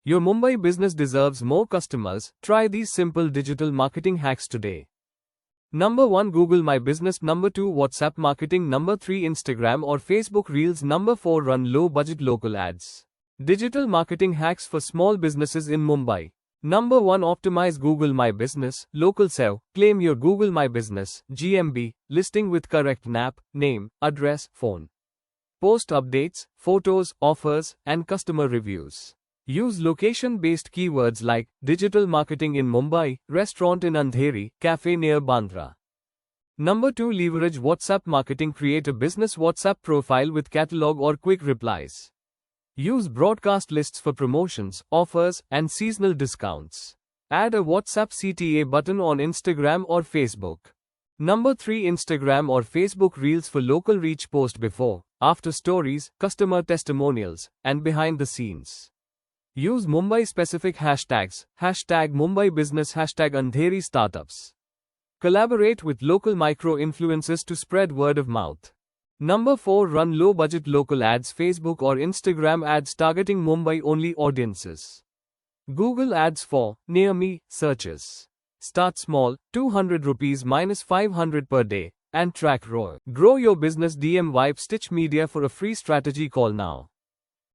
Your Mumbai business deserves more customers. Try these simple digital marketing hacks today. Number 1, Google My Business. Number 2, WhatsApp marketing. Number 3, Instagram or Facebook Reels. Number 4, run low budget local ads. Digital marketing hacks for small businesses in Mumbai. Number 1, optimize Google My Business. Local SEO. Claim your Google My Business (GMB) listing with correct NAP, name, address, phone. Post updates, photos, offers, and customer reviews. Use location-based keywords like digital marketing in Mumbai, restaurant in Andheri, cafe near Bandra. Number 2, leverage WhatsApp marketing. Create a business WhatsApp profile with catalog or quick replies. Use broadcast lists for promotions, offers, and seasonal discounts. Add a WhatsApp CTA button on Instagram or Facebook. Number 3, Instagram or Facebook Reels for local reach. Post before, after stories, customer testimonials, and behind the scenes. Use Mumbai-specific hashtags, hashtag Mumbai Business, hashtag Andheri Startups. Collaborate with local micro-influencers to spread word of mouth. Number 4, run low-budget local ads. Facebook or Instagram ads targeting Mumbai-only audiences. Google ads for Near Me searches. Start small, 200 rupees minus 500 per day, and track ROI. Grow your business. DM VibeStitchMedia for a free strategy call now.